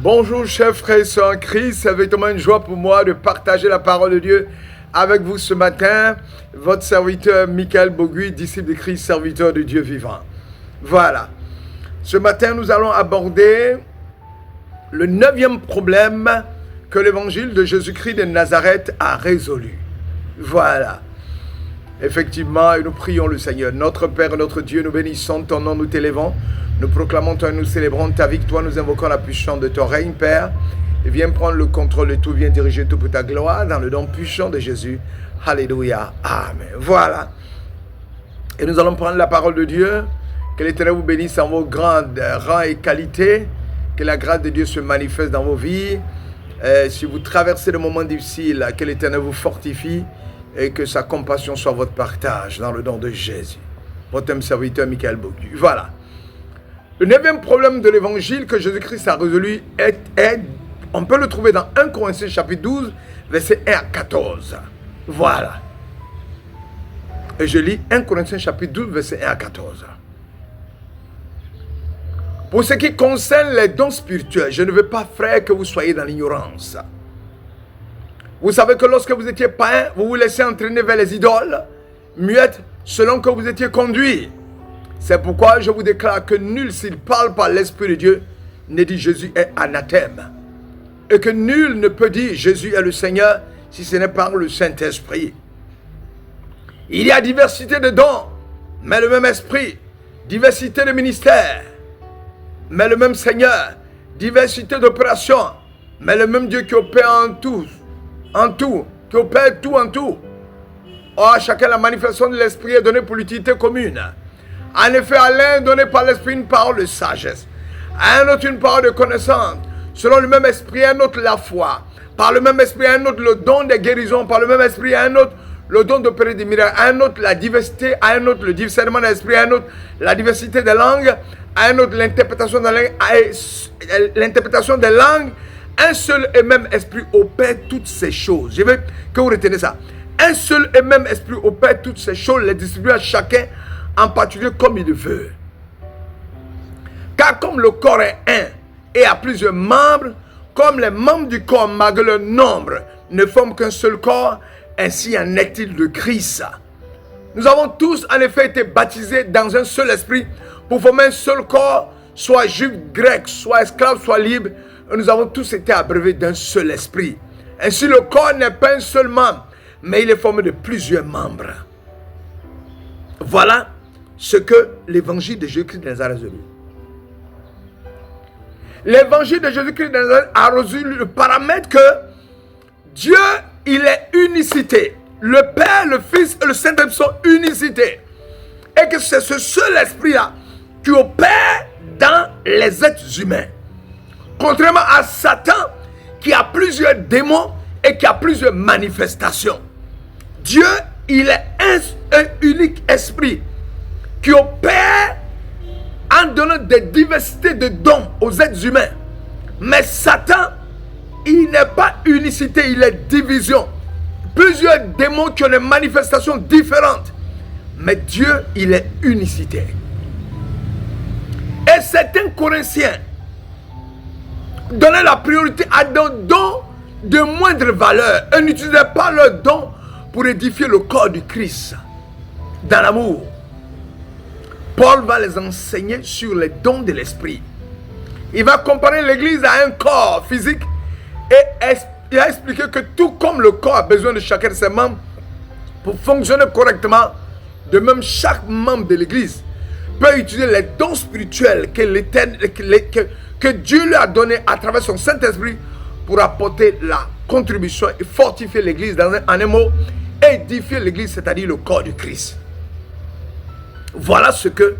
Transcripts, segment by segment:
Bonjour chers frères et sœurs en Christ, c'est vraiment une joie pour moi de partager la parole de Dieu avec vous ce matin. Votre serviteur Michael Bogui, disciple de Christ, serviteur de Dieu vivant. Voilà. Ce matin, nous allons aborder le 9e problème que l'évangile de Jésus-Christ de Nazareth a résolu. Voilà. Effectivement, et nous prions le Seigneur. Notre Père, notre Dieu, nous bénissons ton nom, nous t'élevons. Nous proclamons toi, nous célébrons ta victoire, nous invoquons la puissance de ton règne, Père. Et viens prendre le contrôle de tout, viens diriger tout pour ta gloire dans le nom puissant de Jésus. Alléluia. Amen. Voilà. Et nous allons prendre la parole de Dieu. Que l'Éternel vous bénisse en vos grands rangs et qualités. Que la grâce de Dieu se manifeste dans vos vies. Si vous traversez des moments difficiles, que l'Éternel vous fortifie et que sa compassion soit votre partage dans le nom de Jésus. Votre serviteur Michael Bogui. Voilà. Le 9e problème de l'évangile que Jésus-Christ a résolu on peut le trouver dans 1 Corinthiens chapitre 12, verset 1 à 14. Voilà. Et je lis 1 Corinthiens chapitre 12, verset 1 à 14. Pour ce qui concerne les dons spirituels, je ne veux pas, frère, que vous soyez dans l'ignorance. Vous savez que lorsque vous étiez païen, vous vous laissez entraîner vers les idoles, muettes, selon que vous étiez conduit. C'est pourquoi je vous déclare que nul, s'il parle par l'Esprit de Dieu, ne dit Jésus est anathème. Et que nul ne peut dire Jésus est le Seigneur si ce n'est par le Saint-Esprit. Il y a diversité de dons, mais le même Esprit. Diversité de ministères, mais le même Seigneur. Diversité d'opérations, mais le même Dieu qui opère en tout, qui opère tout en tout. Or, à chacun la manifestation de l'Esprit est donnée pour l'utilité commune. En effet, à l'un donné par l'Esprit une parole de sagesse, à un autre une parole de connaissance, selon le même Esprit, à un autre la foi, par le même Esprit, à un autre le don des guérisons, par le même Esprit, à un autre le don d'opérer des miracles, à un autre la diversité, à un autre le discernement de l'Esprit, à un autre la diversité des langues, à un autre l'interprétation des langues, un seul et même Esprit opère toutes ces choses. Je veux que vous retenez ça. Un seul et même Esprit opère toutes ces choses, les distribue à chacun en particulier comme il le veut. Car comme le corps est un et a plusieurs membres, comme les membres du corps, malgré leur nombre, ne forment qu'un seul corps, ainsi en est-il de Christ. Nous avons tous en effet été baptisés dans un seul esprit pour former un seul corps, soit juif, grec, soit esclave, soit libre. Et nous avons tous été abreuvés d'un seul esprit. Ainsi le corps n'est pas un seul membre, mais il est formé de plusieurs membres. Voilà ce que l'évangile de Jésus-Christ de Nazareth a résolu. L'évangile de Jésus-Christ de Nazareth a résolu le paramètre que Dieu, il est unicité. Le Père, le Fils et le Saint-Esprit sont unicité. Et que c'est ce seul esprit-là qui opère dans les êtres humains. Contrairement à Satan qui a plusieurs démons et qui a plusieurs manifestations. Dieu, il est un unique esprit qui opère en donnant des diversités de dons aux êtres humains. Mais Satan, il n'est pas unicité, il est division. Plusieurs démons qui ont des manifestations différentes. Mais Dieu, il est unicité. Et certains Corinthiens donnaient la priorité à des dons de moindre valeur et n'utilisaient pas leurs dons pour édifier le corps du Christ dans l'amour. Paul va les enseigner sur les dons de l'esprit. Il va comparer l'église à un corps physique et il a expliqué que tout comme le corps a besoin de chacun de ses membres pour fonctionner correctement, de même chaque membre de l'église peut utiliser les dons spirituels que Dieu lui a donnés à travers son Saint-Esprit pour apporter la contribution et fortifier l'église en un mot, édifier l'église, c'est-à-dire le corps du Christ. Voilà ce que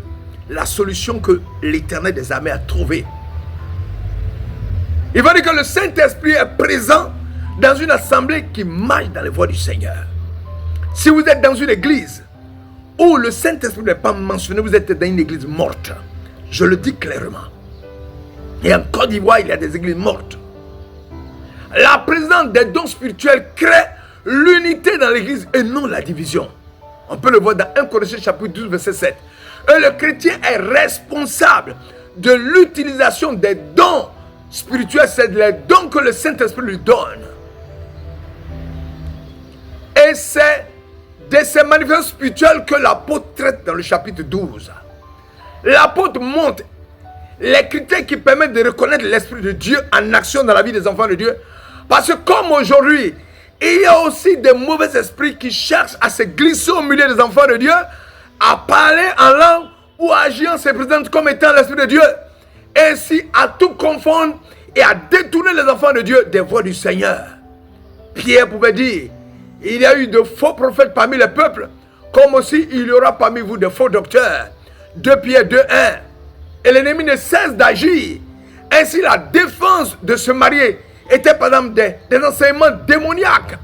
la solution que l'Éternel des armées a trouvée. Il va dire que le Saint-Esprit est présent dans une assemblée qui marche dans les voies du Seigneur. Si vous êtes dans une église où le Saint-Esprit n'est pas mentionné, vous êtes dans une église morte. Je le dis clairement. Et en Côte d'Ivoire, il y a des églises mortes. La présence des dons spirituels crée l'unité dans l'église et non la division. On peut le voir dans 1 Corinthiens chapitre 12, verset 7. Et le chrétien est responsable de l'utilisation des dons spirituels, c'est les dons que le Saint-Esprit lui donne. Et c'est de ces manifestations spirituelles que l'apôtre traite dans le chapitre 12. L'apôtre montre les critères qui permettent de reconnaître l'Esprit de Dieu en action dans la vie des enfants de Dieu. Parce que comme aujourd'hui, il y a aussi des mauvais esprits qui cherchent à se glisser au milieu des enfants de Dieu, à parler en langue ou à agir en se présentant comme étant l'Esprit de Dieu. Ainsi à tout confondre et à détourner les enfants de Dieu des voies du Seigneur. Pierre pouvait dire, il y a eu de faux prophètes parmi les peuples, comme aussi il y aura parmi vous de faux docteurs. 2 Pierre 2, 1. Et l'ennemi ne cesse d'agir. Ainsi la défense de se marier était par exemple des enseignements démoniaques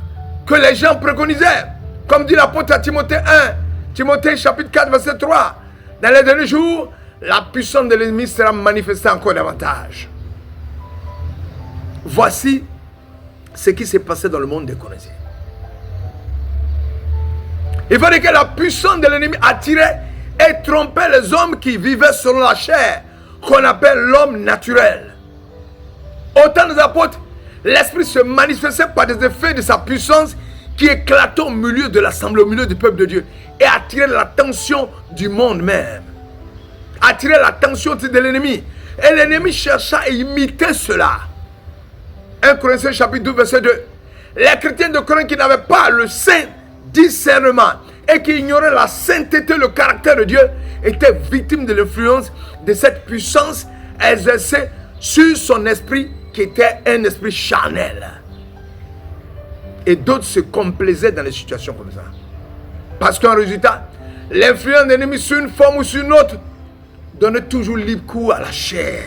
que les gens préconisaient. Comme dit l'apôtre à Timothée 1, Timothée chapitre 4 verset 3. Dans les derniers jours, la puissance de l'ennemi sera manifestée encore davantage. Voici ce qui s'est passé dans le monde des Corinthiens. Il faut dire que la puissance de l'ennemi attirait et trompait les hommes qui vivaient selon la chair, qu'on appelle l'homme naturel. Au temps des apôtres, l'esprit se manifestait par des effets de sa puissance qui éclatait au milieu de l'assemblée, au milieu du peuple de Dieu, et attirait l'attention du monde même. Attirait l'attention de l'ennemi. Et l'ennemi chercha à imiter cela. 1 Corinthiens chapitre 12 verset 2. Les chrétiens de Corinthe qui n'avaient pas le saint discernement et qui ignoraient la sainteté, le caractère de Dieu, étaient victimes de l'influence de cette puissance exercée sur son esprit qui était un esprit charnel. Et d'autres se complaisaient dans les situations comme ça. Parce qu'en résultat, l'influence de l'ennemi sur une forme ou sur une autre donnait toujours libre cours à la chair.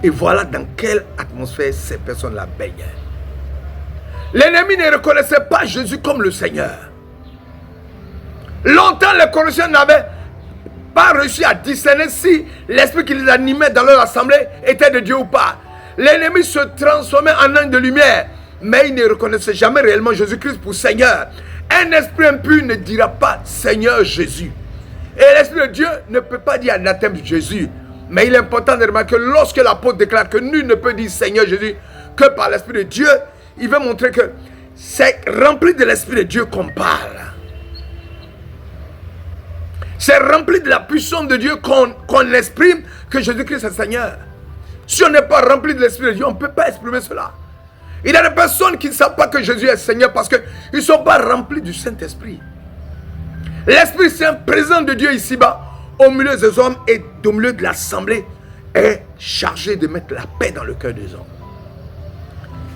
Et voilà dans quelle atmosphère ces personnes-là baignaient. L'ennemi ne reconnaissait pas Jésus comme le Seigneur. Longtemps, les Corinthiens n'avaient pas réussi à discerner si l'esprit qui les animait dans leur assemblée était de Dieu ou pas. L'ennemi se transformait en ange de lumière, mais il ne reconnaissait jamais réellement Jésus-Christ pour Seigneur. Un esprit impur ne dira pas Seigneur Jésus. Et l'Esprit de Dieu ne peut pas dire anathème Jésus. Mais il est important de remarquer que lorsque l'apôtre déclare que nul ne peut dire Seigneur Jésus que par l'Esprit de Dieu, il veut montrer que c'est rempli de l'Esprit de Dieu qu'on parle. C'est rempli de la puissance de Dieu qu'on exprime que Jésus-Christ est Seigneur. Si on n'est pas rempli de l'Esprit de Dieu, on ne peut pas exprimer cela. Il y a des personnes qui ne savent pas que Jésus est Seigneur parce qu'ils ne sont pas remplis du Saint-Esprit. L'Esprit Saint présent de Dieu ici-bas, au milieu des hommes et au milieu de l'assemblée, est chargé de mettre la paix dans le cœur des hommes.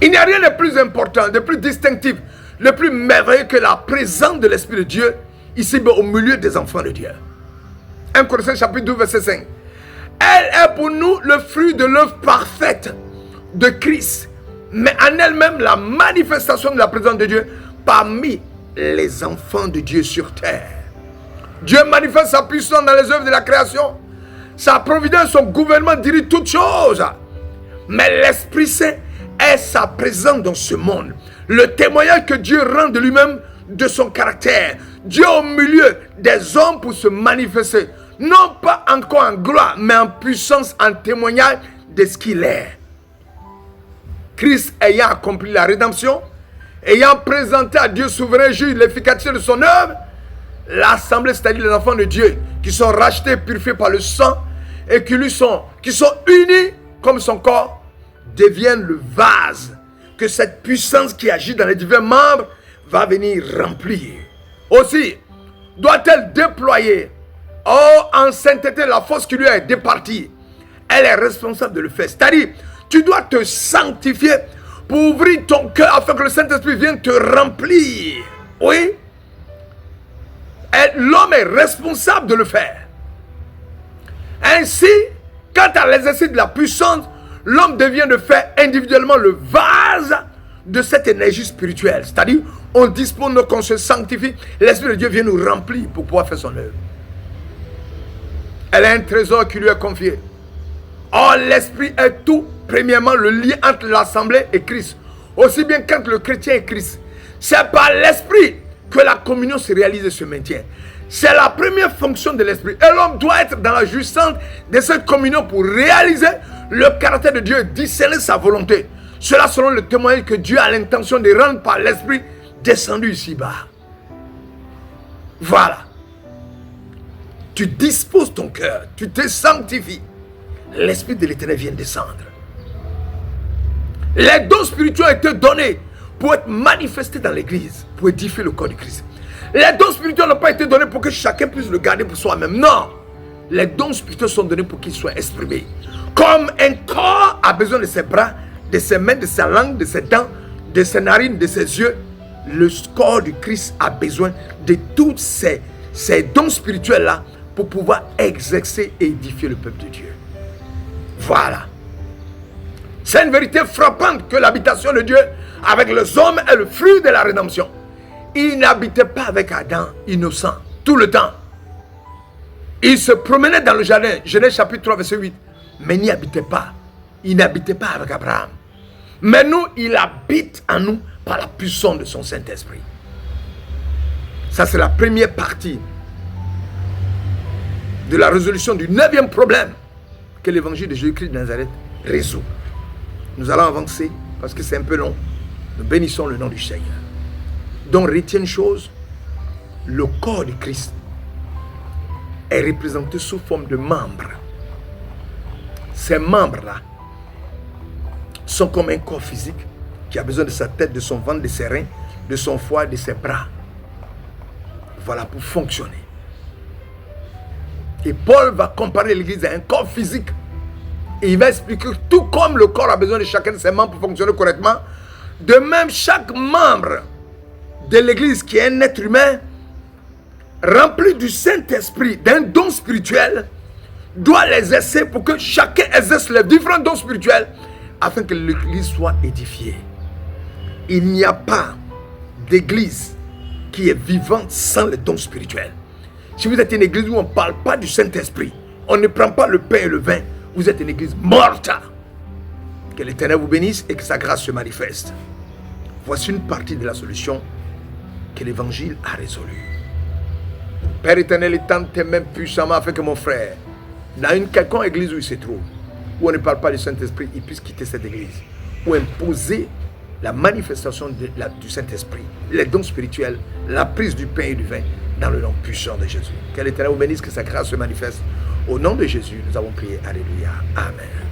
Il n'y a rien de plus important, de plus distinctif, de plus merveilleux que la présence de l'Esprit de Dieu ici-bas au milieu des enfants de Dieu. 1 Corinthiens chapitre 12 verset 5. Elle est pour nous le fruit de l'œuvre parfaite de Christ, mais en elle-même la manifestation de la présence de Dieu parmi les enfants de Dieu sur terre. Dieu manifeste sa puissance dans les œuvres de la création. Sa providence, son gouvernement dirige toutes choses. Mais l'Esprit Saint est sa présence dans ce monde. Le témoignage que Dieu rend de lui-même, de son caractère. Dieu au milieu des hommes pour se manifester. Non pas encore en gloire, mais en puissance, en témoignage de ce qu'il est. Christ ayant accompli la rédemption, ayant présenté à Dieu souverain juge l'efficacité de son œuvre, l'assemblée, c'est-à-dire les enfants de Dieu, qui sont rachetés, purifiés par le sang, et qui sont unis comme son corps, deviennent le vase que cette puissance qui agit dans les divers membres va venir remplir. Aussi, doit-elle déployer en sainteté la force qui lui est départie. Elle est responsable de le faire. C'est-à-dire, tu dois te sanctifier pour ouvrir ton cœur afin que le Saint-Esprit vienne te remplir. Oui. L'homme est responsable de le faire. Ainsi, quant à l'exercice de la puissance, l'homme devient de faire individuellement le vase de cette énergie spirituelle. C'est-à-dire, on dispose qu'on se sanctifie, l'Esprit de Dieu vient nous remplir pour pouvoir faire son œuvre. Elle a un trésor qui lui est confié. Or, l'Esprit est tout, premièrement, le lien entre l'Assemblée et Christ. Aussi bien quand le chrétien est Christ. C'est par l'Esprit que la communion se réalise et se maintient. C'est la première fonction de l'esprit. Et l'homme doit être dans la jouissance de cette communion pour réaliser le caractère de Dieu et discerner sa volonté. Cela selon le témoignage que Dieu a l'intention de rendre par l'esprit descendu ici-bas. Voilà. Tu disposes ton cœur, tu te sanctifies. L'esprit de l'Éternel vient descendre. Les dons spirituels ont été donnés pour être manifestés dans l'église, pour édifier le corps du Christ. Les dons spirituels n'ont pas été donnés pour que chacun puisse le garder pour soi-même. Non. Les dons spirituels sont donnés pour qu'ils soient exprimés. Comme un corps a besoin de ses bras, de ses mains, de sa langue, de ses dents, de ses narines, de ses yeux, le corps du Christ a besoin de tous ces dons spirituels-là pour pouvoir exercer et édifier le peuple de Dieu. Voilà. C'est une vérité frappante que l'habitation de Dieu avec les hommes est le fruit de la rédemption. Il n'habitait pas avec Adam innocent tout le temps. Il se promenait dans le jardin, Genèse chapitre 3 verset 8, mais il n'y habitait pas. Il n'habitait pas avec Abraham. Mais nous, il habite en nous par la puissance de son Saint-Esprit. Ça, c'est la première partie de la résolution du 9e problème que l'évangile de Jésus-Christ de Nazareth résout. Nous allons avancer parce que c'est un peu long. Nous bénissons le nom du Seigneur. Donc, retiens une chose, le corps du Christ est représenté sous forme de membres. Ces membres-là sont comme un corps physique qui a besoin de sa tête, de son ventre, de ses reins, de son foie, de ses bras. Voilà, pour fonctionner. Et Paul va comparer l'église à un corps physique. Et il va expliquer que tout comme le corps a besoin de chacun de ses membres pour fonctionner correctement, de même chaque membre de l'église qui est un être humain rempli du Saint-Esprit, d'un don spirituel, doit l'exercer pour que chacun exerce les différents dons spirituels afin que l'église soit édifiée. Il n'y a pas d'église qui est vivante sans les dons spirituels. Si vous êtes une église où on ne parle pas du Saint-Esprit, on ne prend pas le pain et le vin, vous êtes une église morte. Que l'Éternel vous bénisse et que sa grâce se manifeste. Voici une partie de la solution que l'évangile a résolue. Père éternel, étends tes mains puissamment afin que mon frère, dans une quelconque église où il se trouve, où on ne parle pas du Saint-Esprit, il puisse quitter cette église, ou imposer la manifestation du Saint-Esprit, les dons spirituels, la prise du pain et du vin, dans le nom puissant de Jésus. Que l'Éternel vous bénisse, que sa grâce se manifeste. Au nom de Jésus, nous avons prié. Alléluia. Amen.